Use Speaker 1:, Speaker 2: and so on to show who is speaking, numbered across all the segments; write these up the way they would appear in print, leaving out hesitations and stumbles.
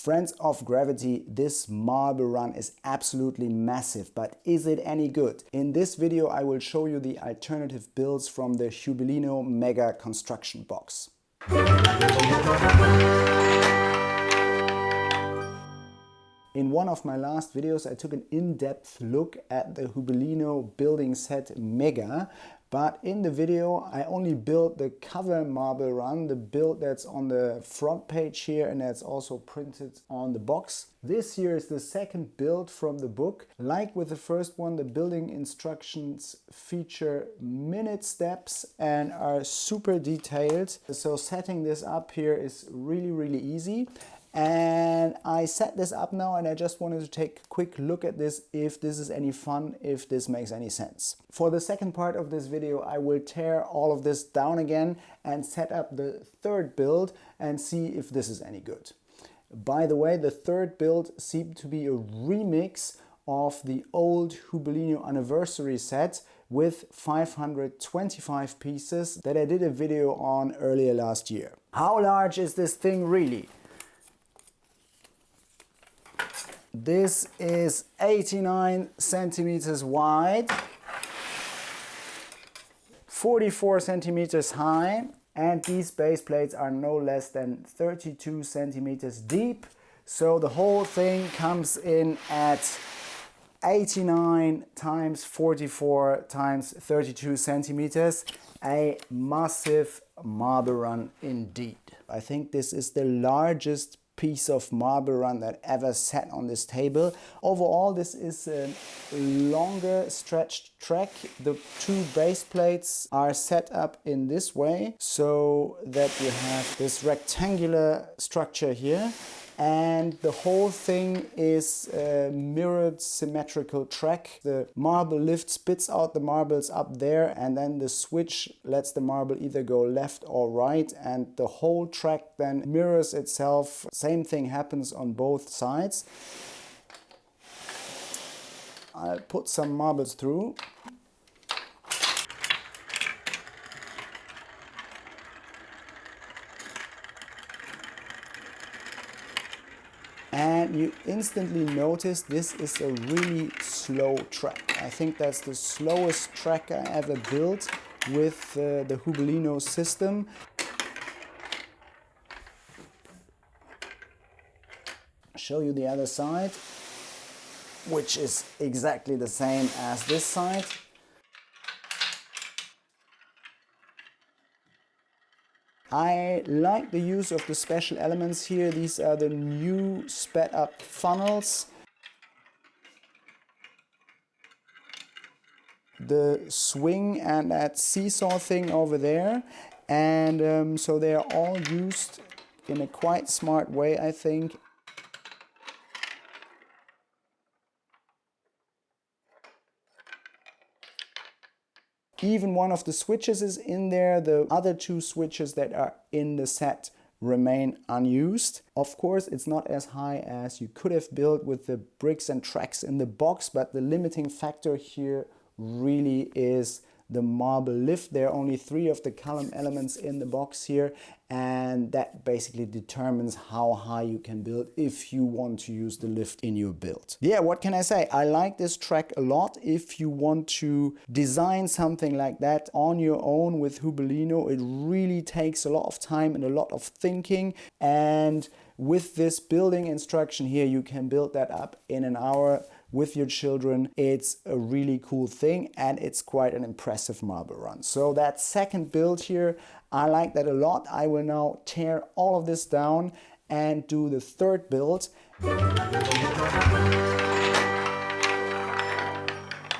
Speaker 1: Friends of gravity, this marble run is absolutely massive, but is it any good? In this video I will show you the alternative builds from the Hubelino Mega construction box. In one of my last videos I took an in-depth look at the Hubelino building set Mega, but in the video I only built the cover marble run, the build that's on the front page here and that's also printed on the box. This here is the second build from the book. Like with the first one, the building instructions feature minute steps and are super detailed. So setting this up here is really easy. And I set this up now and I just wanted to take a quick look at this, if this is any fun, if this makes any sense. For the second part of this video I will tear all of this down again and set up the third build and see if this is any good. By the way, the third build seemed to be a remix of the old Hubelino anniversary set with 525 pieces that I did a video on earlier last year. How large is this thing really? This is 89 centimeters wide, 44 centimeters high, and these base plates are no less than 32 centimeters deep. So the whole thing comes in at 89 times 44 times 32 centimeters. A massive marble run indeed. I think this is the largest piece of marble run that ever sat on this table. Overall, this is a longer stretched track. The two base plates are set up in this way so that you have this rectangular structure here, and the whole thing is a mirrored symmetrical track. The marble lift spits out the marbles up there, and then the switch lets the marble either go left or right, and the whole track then mirrors itself. Same thing happens on both sides. I'll put some marbles through. And you instantly notice this is a really slow track. I think that's the slowest track I ever built with the Hubelino system. Show you the other side, which is exactly the same as this side. I like the use of the special elements here. These are the new sped up funnels. The swing and that seesaw thing over there. And so they are all used in a quite smart way, I think. Even one of the switches is in there. The other two switches that are in the set remain unused. Of course, it's not as high as you could have built with the bricks and tracks in the box, but the limiting factor here really is the marble lift. There are only 3 of the column elements in the box here, and that basically determines how high you can build if you want to use the lift in your build. Yeah, what can I say? I like this track a lot. If you want to design something like that on your own with Hubelino, it really takes a lot of time and a lot of thinking, and with this building instruction here you can build that up in an hour with your children. It's a really cool thing and it's quite an impressive marble run. So that second build here, I like that a lot. I will now tear all of this down and do the third build.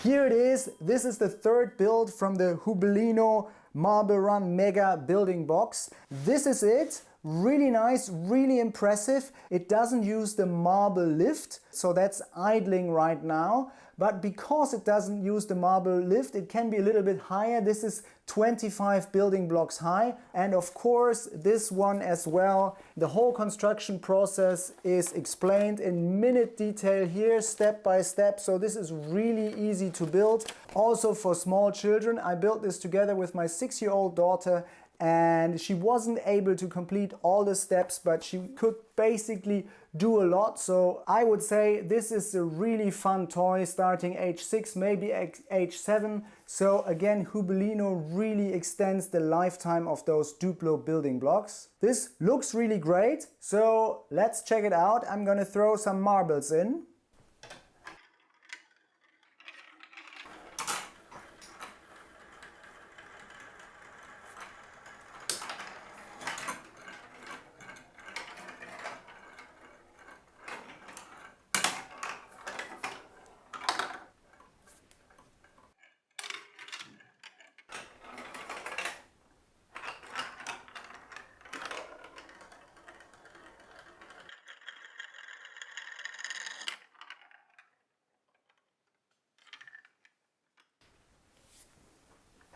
Speaker 1: Here it is. This is the third build from the Hubelino Marble Run Mega building box. This is it. Really nice, really impressive. It doesn't use the marble lift, so that's idling right now. But because it doesn't use the marble lift, it can be a little bit higher. This is 25 building blocks high. And of course, this one as well. The whole construction process is explained in minute detail here, step by step. So this is really easy to build. Also for small children, I built this together with my 6-year-old daughter, and she wasn't able to complete all the steps, but she could basically do a lot. So I would say this is a really fun toy starting age 6, maybe age 7. So again, Hubelino really extends the lifetime of those Duplo building blocks. This looks really great, so let's check it out. I'm gonna throw some marbles in.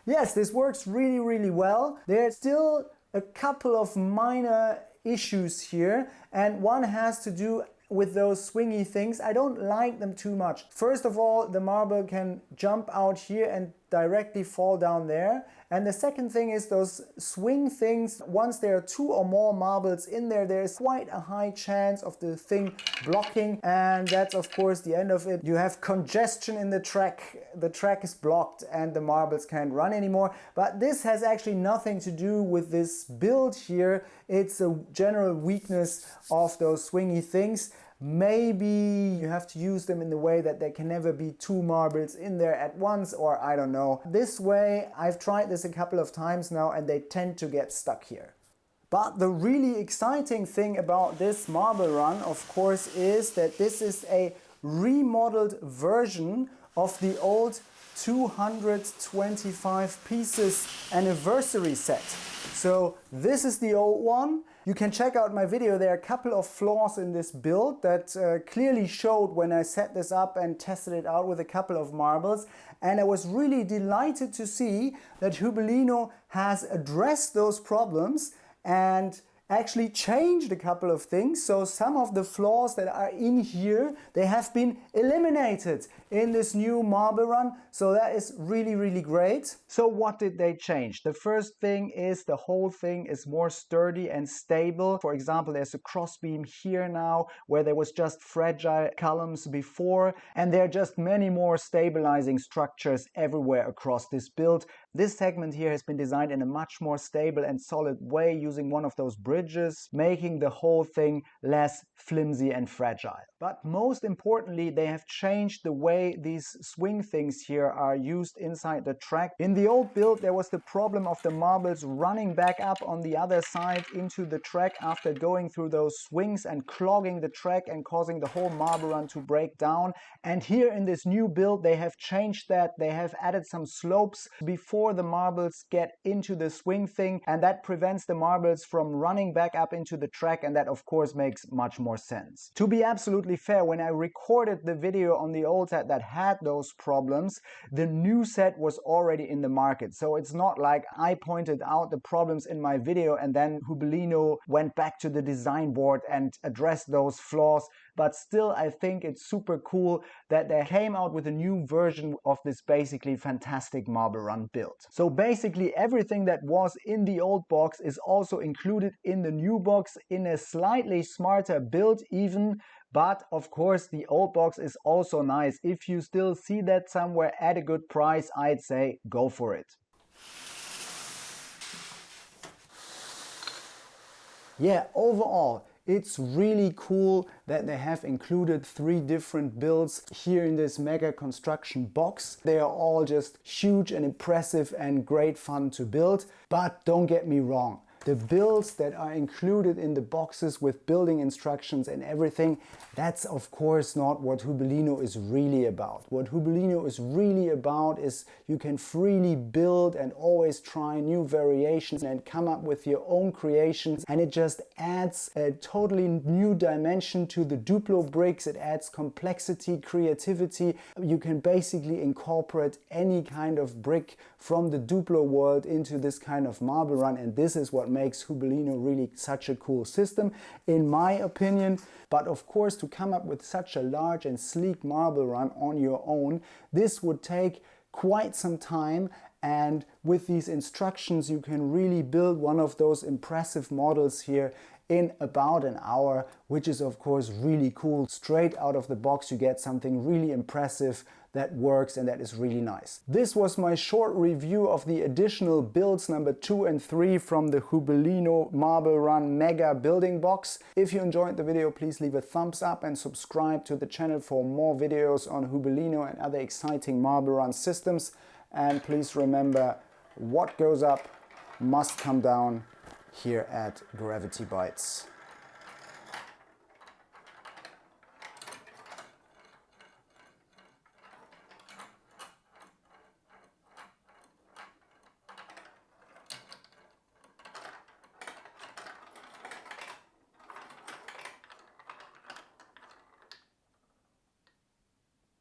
Speaker 1: Yes, this works really, really well. There's still a couple of minor issues here, and one has to do with those swingy things. I don't like them too much. First of all, the marble can jump out here and directly fall down there. And the second thing is those swing things, once there are 2 or more marbles in there, there's quite a high chance of the thing blocking, and that's of course the end of it. You have congestion in the track is blocked and the marbles can't run anymore. But this has actually nothing to do with this build here. It's a general weakness of those swingy things. Maybe you have to use them in the way that there can never be 2 marbles in there at once, or I don't know. This way, I've tried this a couple of times now and they tend to get stuck here. But the really exciting thing about this marble run, of course, is that this is a remodeled version of the old 225 pieces anniversary set. So this is the old one. You can check out my video. There are a couple of flaws in this build that clearly showed when I set this up and tested it out with a couple of marbles. And I was really delighted to see that Hubelino has addressed those problems and actually changed a couple of things. So some of the flaws that are in here, they have been eliminated in this new marble run. So that is really, really great. So what did they change? The first thing is the whole thing is more sturdy and stable. For example, there's a crossbeam here now where there was just fragile columns before, and there are just many more stabilizing structures everywhere across this build. This segment here has been designed in a much more stable and solid way using one of those bridges, making the whole thing less flimsy and fragile. But most importantly, they have changed the way these swing things here are used inside the track. In the old build, there was the problem of the marbles running back up on the other side into the track after going through those swings and clogging the track and causing the whole marble run to break down. And here in this new build, they have changed that. They have added some slopes before the marbles get into the swing thing, and that prevents the marbles from running back up into the track, and that of course makes much more sense. To be absolutely fair, when I recorded the video on the old set that had those problems, the new set was already in the market. So it's not like I pointed out the problems in my video and then Hubelino went back to the design board and addressed those flaws. But still, I think it's super cool that they came out with a new version of this basically fantastic marble run build. So basically everything that was in the old box is also included in the new box in a slightly smarter build even. But of course the old box is also nice. If you still see that somewhere at a good price, I'd say go for it. Yeah, overall, it's really cool that they have included 3 different builds here in this Mega construction box. They are all just huge and impressive and great fun to build. But don't get me wrong, the builds that are included in the boxes with building instructions and everything, that's of course not what Hubelino is really about. What Hubelino is really about is you can freely build and always try new variations and come up with your own creations, and it just adds a totally new dimension to the Duplo bricks. It adds complexity, creativity. You can basically incorporate any kind of brick from the Duplo world into this kind of marble run, and this is what makes Hubelino really such a cool system, in my opinion. But of course, to come up with such a large and sleek marble run on your own, this would take quite some time, And with these instructions, you can really build one of those impressive models here in about an hour, which is of course really cool. Straight out of the box, you get something really impressive that works and that is really nice. This was my short review of the additional builds number 2 and 3 from the Hubelino Marble Run Mega building box. If you enjoyed the video, please leave a thumbs up and subscribe to the channel for more videos on Hubelino and other exciting marble run systems. And please remember, what goes up must come down here at Gravity Bites.